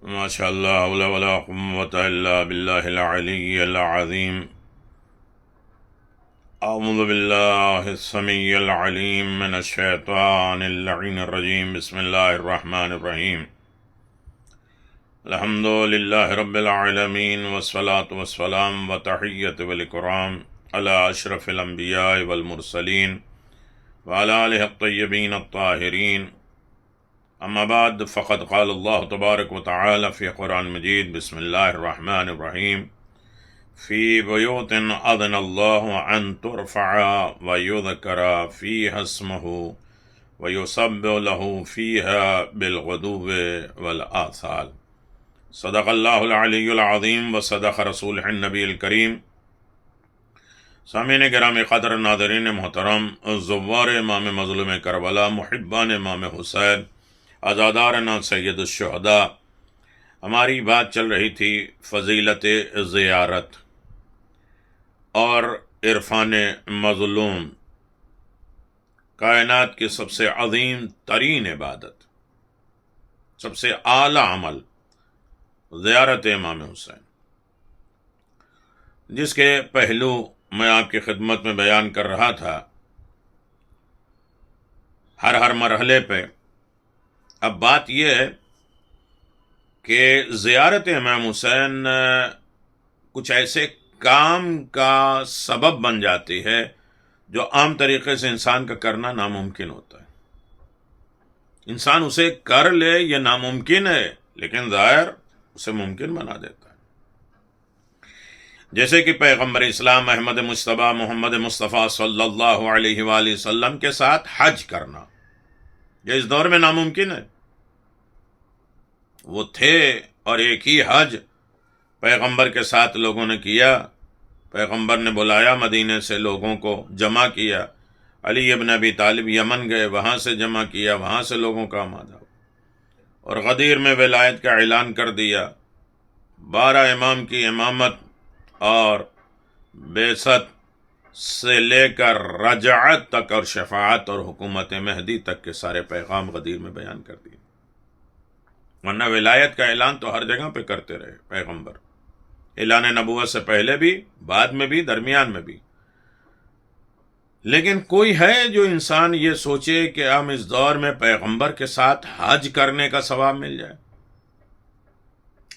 ما شاء اللہ حول ولا قوة الا باللہ العلی العظیم۔ اعوذ باللہ السمیع العلیم من الشیطان اللعین الرجیم۔ بسم اللہ الرحمن الرحیم۔ الحمد للہ رب العالمین والصلاة والسلام وتحیۃ والاکرام علی اشرف الانبیاء والمرسلین وعلی آلہ الطیبین الطاہرین، اما بعد فقد قال اللہ تبارک و تعالی فی قرآن مجید۔ بسم اللہ الرحمن الرحیم۔ فی بیوت اذن اللہ ان ترفع ویذکر فیہا اسمہ ویسبح لہ فیہا بالغدو والآصال۔ صدق اللہ العلی العظیم وصدق رسولہ النبی الکریم۔ سامعین گرامی قدر، ناظرین محترم، زوار امام مظلوم کربلا، محبان امام حسین، عزادارنا سید الشہداء، ہماری بات چل رہی تھی فضیلت زیارت اور عرفان مظلوم، کائنات کی سب سے عظیم ترین عبادت، سب سے اعلیٰ عمل زیارت امام حسین، جس کے پہلو میں آپ کی خدمت میں بیان کر رہا تھا۔ ہر مرحلے پہ اب بات یہ ہے کہ زیارت امام حسین کچھ ایسے کام کا سبب بن جاتی ہے جو عام طریقے سے انسان کا کرنا ناممکن ہوتا ہے۔ انسان اسے کر لے یہ ناممکن ہے، لیکن ظاہر اسے ممکن بنا دیتا ہے۔ جیسے کہ پیغمبر اسلام احمد مجتبیٰ محمد مصطفیٰ صلی اللہ علیہ وآلہ وسلم کے ساتھ حج کرنا، یہ اس دور میں ناممکن ہے۔ وہ تھے اور ایک ہی حج پیغمبر کے ساتھ لوگوں نے کیا۔ پیغمبر نے بلایا، مدینے سے لوگوں کو جمع کیا، علی ابن ابی طالب یمن گئے، وہاں سے جمع کیا، وہاں سے لوگوں کا آمادہ ہوا اور غدیر میں ولایت کا اعلان کر دیا۔ 12 امام کی امامت اور بعثت سے لے کر رجعت تک اور شفاعت اور حکومت مہدی تک کے سارے پیغام غدیر میں بیان کر دیے۔ ورنہ ولایت کا اعلان تو ہر جگہ پہ کرتے رہے پیغمبر، اعلان نبوت سے پہلے بھی، بعد میں بھی، درمیان میں بھی۔ لیکن کوئی ہے جو انسان یہ سوچے کہ ہم اس دور میں پیغمبر کے ساتھ حج کرنے کا ثواب مل جائے؟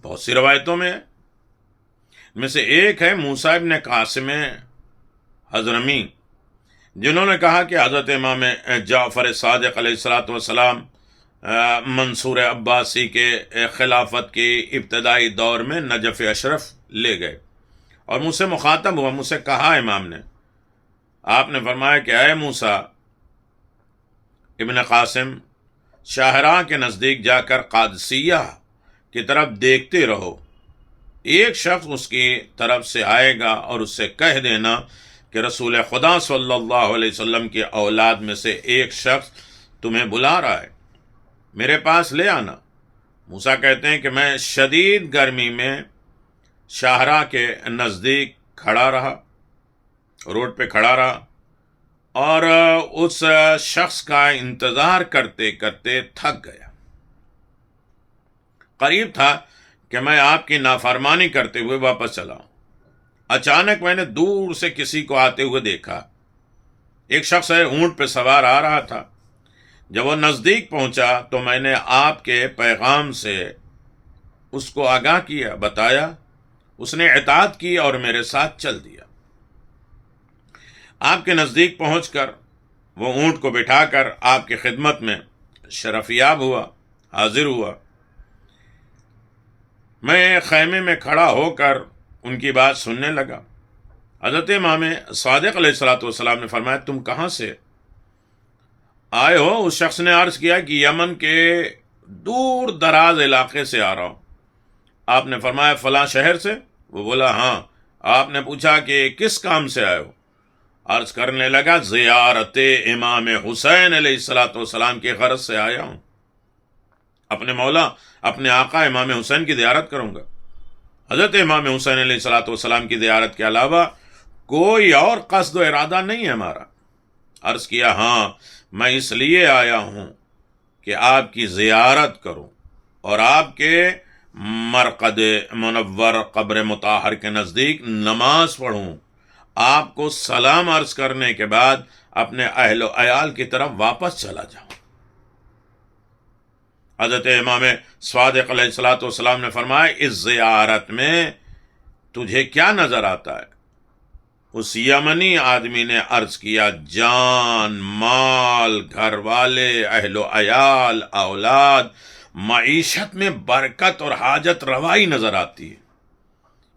بہت سی روایتوں میں ہے۔ ان میں سے ایک ہے موسیٰ ابن قاسم حضرمی، جنہوں نے کہا کہ حضرت امام جعفر صادق علیہ السلام منصور عباسی کے خلافت کے ابتدائی دور میں نجف اشرف لے گئے اور مجھ سے مخاطب ہوا، مجھ سے کہا امام نے، آپ نے فرمایا کہ اے موسیٰ ابن قاسم، شاہراہ کے نزدیک جا کر قادسیہ کی طرف دیکھتے رہو، ایک شخص اس کی طرف سے آئے گا اور اس سے کہہ دینا کہ رسول خدا صلی اللہ علیہ وسلم کی اولاد میں سے ایک شخص تمہیں بلا رہا ہے، میرے پاس لے آنا۔ موسیٰ کہتے ہیں کہ میں شدید گرمی میں شاہراہ کے نزدیک کھڑا رہا، روڈ پہ کھڑا رہا اور اس شخص کا انتظار کرتے کرتے تھک گیا۔ قریب تھا کہ میں آپ کی نافرمانی کرتے ہوئے واپس چلا ہوں۔ اچانک میں نے دور سے کسی کو آتے ہوئے دیکھا۔ ایک شخص ہے، اونٹ پہ سوار آ رہا تھا۔ جب وہ نزدیک پہنچا تو میں نے آپ کے پیغام سے اس کو آگاہ کیا، بتایا، اس نے اطاعت کی اور میرے ساتھ چل دیا۔ آپ کے نزدیک پہنچ کر وہ اونٹ کو بٹھا کر آپ کی خدمت میں شرفیاب ہوا، حاضر ہوا۔ میں خیمے میں کھڑا ہو کر ان کی بات سننے لگا۔ حضرت امام صادق علیہ السلام نے فرمایا، تم کہاں سے آئے ہو؟ اس شخص نے عرض کیا کہ یمن کے دور دراز علاقے سے آ رہا ہوں۔ آپ نے فرمایا فلاں شہر سے؟ وہ بولا ہاں۔ آپ نے پوچھا کہ کس کام سے آئے ہو؟ عرض کرنے لگا زیارت امام حسین علیہ السلام کی غرض سے آیا ہوں، اپنے مولا اپنے آقا امام حسین کی زیارت کروں گا۔ حضرت امام حسین علیہ السلام کی زیارت کے علاوہ کوئی اور قصد و ارادہ نہیں ہے ہمارا۔ عرض کیا ہاں، میں اس لیے آیا ہوں کہ آپ کی زیارت کروں اور آپ کے مرقد منور قبر مطہر کے نزدیک نماز پڑھوں، آپ کو سلام عرض کرنے کے بعد اپنے اہل و عیال کی طرف واپس چلا جاؤں۔ حضرت امام صادق علیہ الصلوۃ والسلام نے فرمایا اس زیارت میں تجھے کیا نظر آتا ہے؟ اس یمنی آدمی نے عرض کیا جان، مال، گھر والے، اہل و عیال، اولاد، معیشت میں برکت اور حاجت روائی نظر آتی ہے۔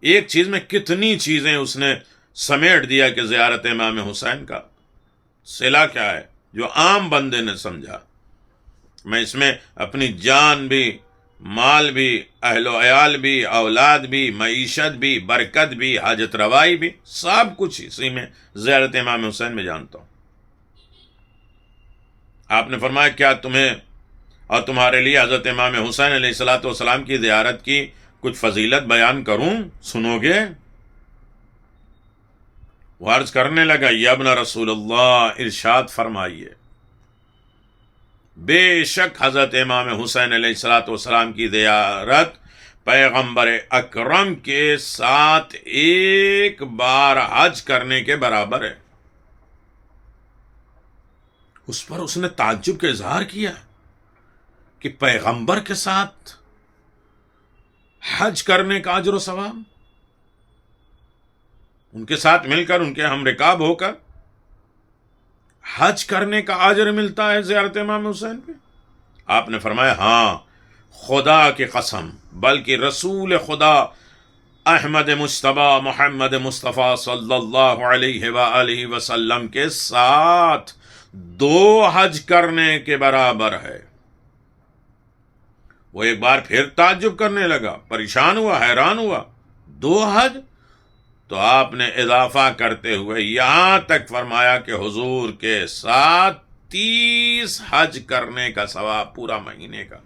ایک چیز میں کتنی چیزیں اس نے سمیٹ دیا کہ زیارت امام حسین کا صلہ کیا ہے جو عام بندے نے سمجھا۔ میں اس میں اپنی جان بھی، مال بھی، اہل و عیال بھی، اولاد بھی، معیشت بھی، برکت بھی، حاجت روائی بھی، سب کچھ اسی میں زیارت امام حسین میں جانتا ہوں۔ آپ نے فرمایا کیا تمہیں اور تمہارے لیے حضرت امام حسین علیہ الصلوۃ والسلام کی زیارت کی کچھ فضیلت بیان کروں، سنو گے؟ وہ عرض کرنے لگا یا ابن رسول اللہ، ارشاد فرمائیے۔ بے شک حضرت امام حسین علیہ الصلوۃ والسلام کی زیارت پیغمبر اکرم کے ساتھ ایک بار حج کرنے کے برابر ہے۔ اس پر اس نے تعجب کا اظہار کیا کہ پیغمبر کے ساتھ حج کرنے کا اجر و ثواب، ان کے ساتھ مل کر، ان کے ہم رکاب ہو کر حج کرنے کا اجر ملتا ہے زیارت امام حسین پہ؟ آپ نے فرمایا ہاں، خدا کی قسم، بلکہ رسول خدا احمد مجتبی محمد مصطفیٰ صلی اللہ علیہ وآلہ وسلم کے ساتھ 2 حج کرنے کے برابر ہے۔ وہ ایک بار پھر تعجب کرنے لگا، پریشان ہوا، حیران ہوا، 2 حج؟ تو آپ نے اضافہ کرتے ہوئے یہاں تک فرمایا کہ حضور کے ساتھ 30 حج کرنے کا ثواب پورا مہینے کا۔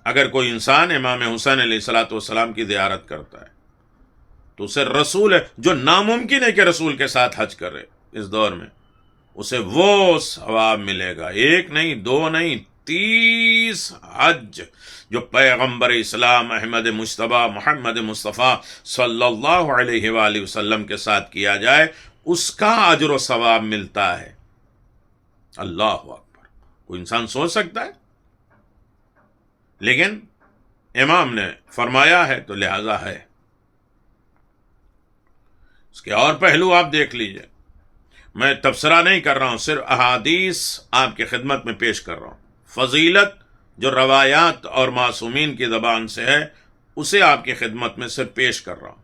اگر کوئی انسان امام حسین علیہ الصلوۃ والسلام کی زیارت کرتا ہے تو اسے رسول ہے، جو ناممکن ہے کہ رسول کے ساتھ حج کرے اس دور میں، اسے وہ ثواب ملے گا، 1 نہیں، 2 نہیں، 30 حج جو پیغمبر اسلام احمد مجتبی محمد مصطفیٰ صلی اللہ علیہ وآلہ وسلم کے ساتھ کیا جائے، اس کا اجر و ثواب ملتا ہے۔ اللہ اکبر! کوئی انسان سوچ سکتا ہے؟ لیکن امام نے فرمایا ہے تو لہذا ہے۔ اس کے اور پہلو آپ دیکھ لیجئے، میں تبصرہ نہیں کر رہا ہوں، صرف احادیث آپ کی خدمت میں پیش کر رہا ہوں۔ فضیلت جو روایات اور معصومین کی زبان سے ہے اسے آپ کی خدمت میں صرف پیش کر رہا ہوں۔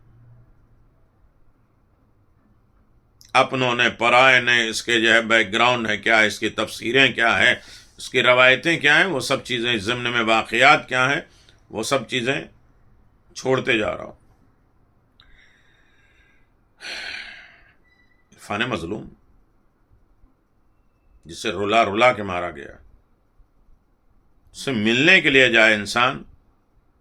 اپنوں نے، پرائے نے، اس کے جو ہے بیک گراؤنڈ ہے کیا ہے، اس کی تفسیریں کیا ہے، اس کی روایتیں کیا ہیں، وہ سب چیزیں، ضمن میں واقعات کیا ہیں، وہ سب چیزیں چھوڑتے جا رہا ہوں۔ عرفان مظلوم جسے رلا رلا کے مارا گیا، اس سے ملنے کے لیے جائے انسان،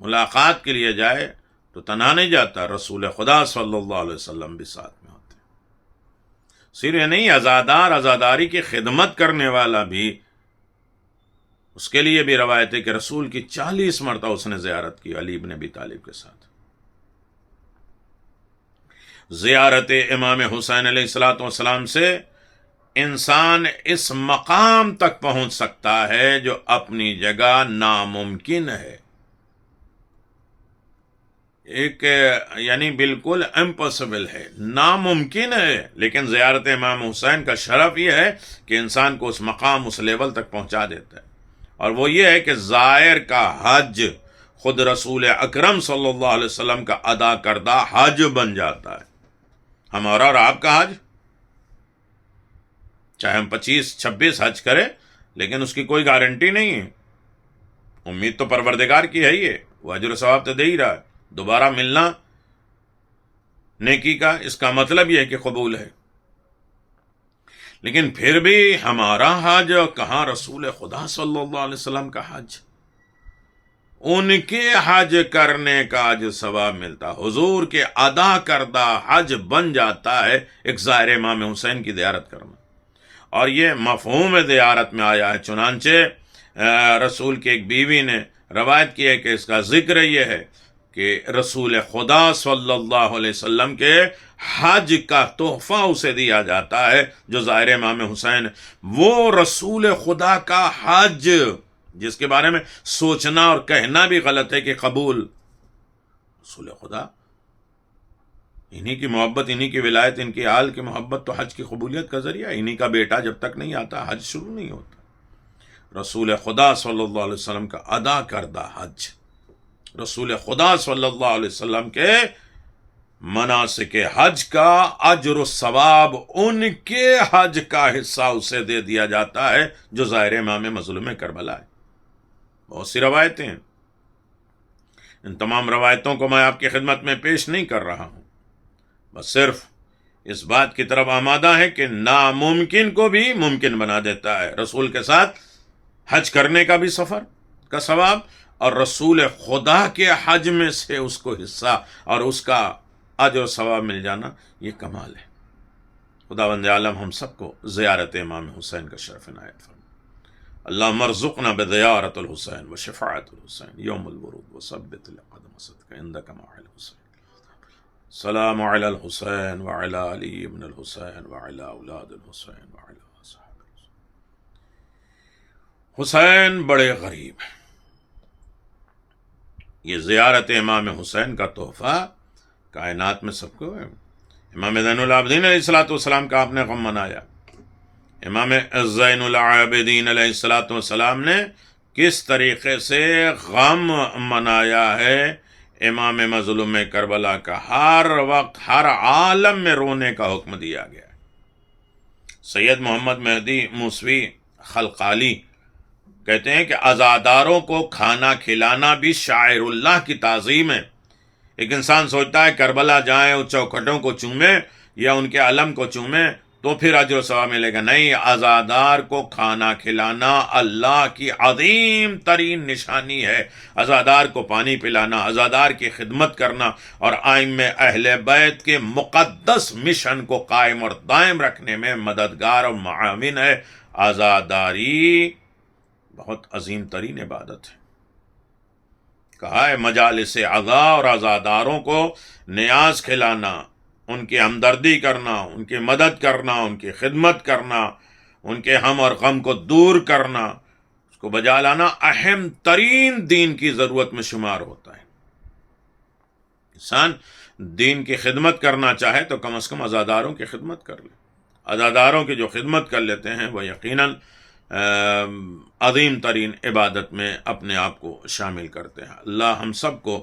ملاقات کے لیے جائے تو تنہا نہیں جاتا، رسول خدا صلی اللہ علیہ وسلم بھی ساتھ میں ہوتے۔ صرف یہ نہیں، عزادار، عزاداری کی خدمت کرنے والا بھی، اس کے لیے بھی روایت ہے کہ رسول کی 40 مرتبہ اس نے زیارت کی علی بن ابی طالب کے ساتھ۔ زیارت امام حسین علیہ الصلوۃ والسلام سے انسان اس مقام تک پہنچ سکتا ہے جو اپنی جگہ ناممکن ہے، ایک یعنی بالکل امپاسبل ہے، ناممکن ہے، لیکن زیارت امام حسین کا شرف یہ ہے کہ انسان کو اس مقام، اس لیول تک پہنچا دیتا ہے، اور وہ یہ ہے کہ زائر کا حج خود رسول اکرم صلی اللہ علیہ وسلم کا ادا کردہ حج بن جاتا ہے۔ ہمارا اور آپ کا حج، چاہے ہم 25-26 حج کریں، لیکن اس کی کوئی گارنٹی نہیں ہے۔ امید تو پروردگار کی ہے، یہ وہ اجر و ثواب تو دے ہی رہا ہے، دوبارہ ملنا نیکی کا، اس کا مطلب یہ ہے کہ قبول ہے۔ لیکن پھر بھی ہمارا حج کہاں رسول خدا صلی اللہ علیہ وسلم کا حج، ان کے حج کرنے کا اجر ثواب ملتا، حضور کے ادا کردہ حج بن جاتا ہے ایک زائر امام حسین کی زیارت کرنا، اور یہ مفہوم زیارت میں آیا ہے۔ چنانچہ رسول کی ایک بیوی نے روایت کی ہے کہ اس کا ذکر یہ ہے کہ رسول خدا صلی اللہ علیہ وسلم کے حج کا تحفہ اسے دیا جاتا ہے جو ظاہر امام حسین، وہ رسول خدا کا حج جس کے بارے میں سوچنا اور کہنا بھی غلط ہے کہ قبول، رسول خدا، انہی کی محبت، انہی کی ولایت، ان کی آل کی محبت تو حج کی قبولیت کا ذریعہ، انہی کا بیٹا جب تک نہیں آتا حج شروع نہیں ہوتا۔ رسول خدا صلی اللہ علیہ وسلم کا ادا کردہ حج، رسول خدا صلی اللہ علیہ وسلم کے مناسک حج کا اجر و ثواب ان کے حج کا حصہ اسے دے دیا جاتا ہے جو ظاہر امام مظلوم کربلا ہے۔ بہت سی روایتیں ہیں، ان تمام روایتوں کو میں آپ کی خدمت میں پیش نہیں کر رہا ہوں، بس صرف اس بات کی طرف آمادہ ہے کہ ناممکن کو بھی ممکن بنا دیتا ہے۔ رسول کے ساتھ حج کرنے کا بھی سفر کا ثواب اور رسول خدا کے حج میں سے اس کو حصہ اور اس کا اجر و ثواب مل جانا، یہ کمال ہے۔ خداوند عالم ہم سب کو زیارت امام حسین کا شرف عنایت فرمائے۔ اللہم ارزقنا بزیارت الحسین و شفاعت الحسین یوم الورود و ثبت القدم صدق عندک مع الحسین۔ السلام علی الحسین وعلی علی ابن الحسین وعلی اولاد الحسین وعلی اصحاب الحسین۔ حسین بڑے غریب ہیں، یہ زیارت امام حسین کا تحفہ کائنات میں سب کو ہے۔ امام زین العابدین علیہ الصلوۃ والسلام کا آپ نے غم منایا، امام زین العابدین علیہ الصلوۃ والسلام نے کس طریقے سے غم منایا ہے امام مظلوم کربلا کا، ہر وقت ہر عالم میں رونے کا حکم دیا گیا ہے۔ سید محمد مہدی موسوی خلقالی کہتے ہیں کہ عزاداروں کو کھانا کھلانا بھی شاعر اللہ کی تعظیم ہے۔ ایک انسان سوچتا ہے کربلا جائیں، ان چوکھٹوں کو چومیں یا ان کے علم کو چومیں تو پھر اجر و ثواب ملے گا، نہیں، عزادار کو کھانا کھلانا اللہ کی عظیم ترین نشانی ہے۔ عزادار کو پانی پلانا، عزادار کی خدمت کرنا اور ائمہ اہل بیت کے مقدس مشن کو قائم اور دائم رکھنے میں مددگار اور معاون ہے۔ عزاداری بہت عظیم ترین عبادت ہے۔ کہا ہے مجالس عزا اور عزاداروں کو نیاز کھلانا، ان کی ہمدردی کرنا، ان کی مدد کرنا، ان کی خدمت کرنا، ان کے ہم اور غم کو دور کرنا، اس کو بجا لانا اہم ترین دین کی ضرورت میں شمار ہوتا ہے۔ انسان دین کی خدمت کرنا چاہے تو کم از کم عزاداروں کی خدمت کر لے۔ عزاداروں کی جو خدمت کر لیتے ہیں وہ یقیناً عظیم ترین عبادت میں اپنے آپ کو شامل کرتے ہیں۔ اللہ ہم سب کو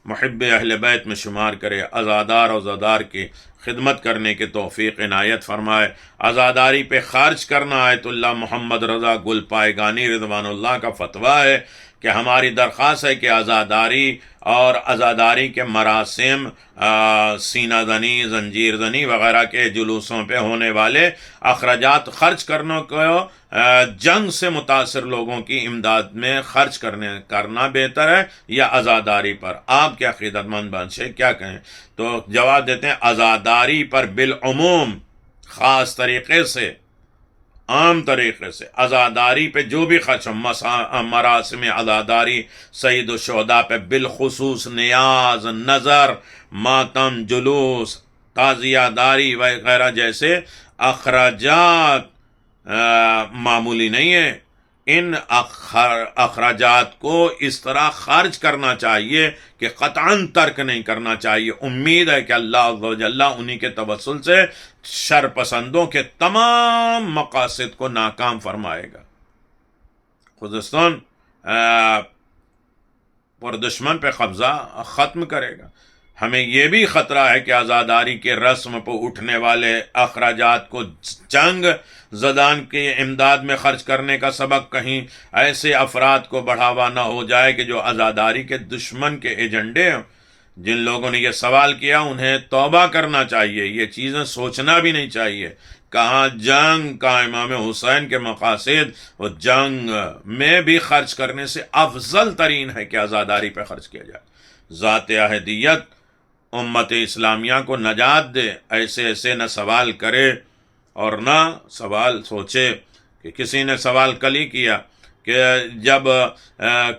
محب اہل بیت میں شمار کرے، عزادار اور عزادار کی خدمت کرنے کی توفیق عنایت فرمائے۔ عزاداری پہ خرچ کرنا آیت اللہ محمد رضا گل پائیگانی رضوان اللہ کا فتویٰ ہے کہ ہماری درخواست ہے کہ عزاداری اور عزاداری کے مراسم، سینہ زنی، زنجیر زنی وغیرہ کے جلوسوں پہ ہونے والے اخراجات خرچ کرنے کو جنگ سے متاثر لوگوں کی امداد میں خرچ کرنا بہتر ہے یا عزاداری پر؟ آپ کے عقیدت مند بادشاہ کیا کہیں؟ تو جواب دیتے ہیں عزاداری پر بالعموم، خاص طریقے سے، عام طریقے سے عزاداری پہ جو بھی خرچ، مراسم عزاداری، سید الشہداء پہ بالخصوص نیاز، نظر، ماتم، جلوس، تعزیہ داری وغیرہ جیسے اخراجات معمولی نہیں ہے۔ ان اخراجات کو اس طرح خرچ کرنا چاہیے کہ قطعاً ترک نہیں کرنا چاہیے۔ امید ہے کہ اللہ عز و جل انہی کے توسل سے شر پسندوں کے تمام مقاصد کو ناکام فرمائے گا، خوزستان پر دشمن پہ قبضہ ختم کرے گا۔ ہمیں یہ بھی خطرہ ہے کہ عزاداری کے رسم پر اٹھنے والے اخراجات کو جنگ زدان کی امداد میں خرچ کرنے کا سبب کہیں ایسے افراد کو بڑھاوا نہ ہو جائے کہ جو عزاداری کے دشمن کے ایجنڈے ہیں۔ جن لوگوں نے یہ سوال کیا انہیں توبہ کرنا چاہیے، یہ چیزیں سوچنا بھی نہیں چاہیے۔ کہاں جنگ کا امام حسین کے مقاصد، وہ جنگ میں بھی خرچ کرنے سے افضل ترین ہے کہ عزاداری پہ خرچ کیا جائے۔ ذات احدیت امت اسلامیہ کو نجات دے، ایسے نہ سوال کرے اور نہ سوال سوچے کہ کسی نے سوال کل ہی کیا کہ جب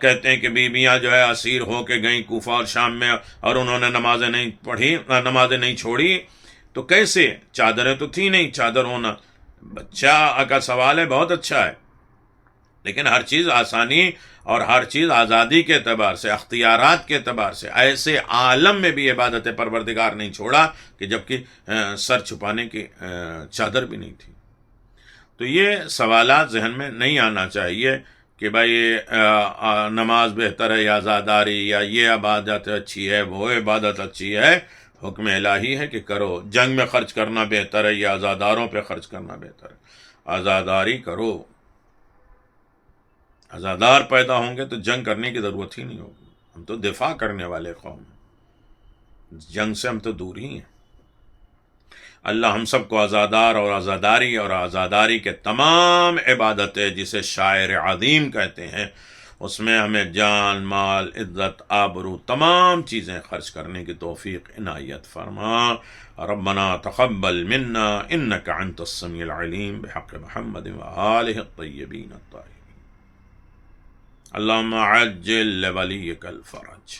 کہتے ہیں کہ بیویاں جو ہے اسیر ہو کے گئیں کوفہ اور شام میں اور انہوں نے نمازیں نہیں پڑھی، نمازیں نہیں چھوڑی، تو کیسے؟ چادریں تو تھی نہیں، چادر ہونا بچہ کا سوال ہے، بہت اچھا ہے، لیکن ہر چیز آسانی اور ہر چیز آزادی کے اعتبار سے، اختیارات کے اعتبار سے، ایسے عالم میں بھی عبادت پروردگار نہیں چھوڑا کہ جبکہ سر چھپانے کی چادر بھی نہیں تھی۔ تو یہ سوالات ذہن میں نہیں آنا چاہیے کہ بھائی نماز بہتر ہے یا عزاداری، یا یہ عبادت اچھی ہے وہ عبادت اچھی ہے۔ حکم الہی ہے کہ کرو، جنگ میں خرچ کرنا بہتر ہے یا عزاداروں پہ خرچ کرنا بہتر ہے؟ عزاداری کرو، عزادار پیدا ہوں گے تو جنگ کرنے کی ضرورت ہی نہیں ہوگی۔ ہم تو دفاع کرنے والے قوم ہیں، جنگ سے ہم تو دور ہی ہیں۔ اللہ ہم سب کو عزادار اور عزاداری اور عزاداری کے تمام عبادتیں جسے شاعر عظیم کہتے ہیں، اس میں ہمیں جان، مال، عزت، آبرو، تمام چیزیں خرچ کرنے کی توفیق عنایت فرما۔ ربنا تقبل منا انك انت السميع العليم بحق محمد وآلہ الطیبین الطاہرین۔ اللهم عجل لوليك الفرج۔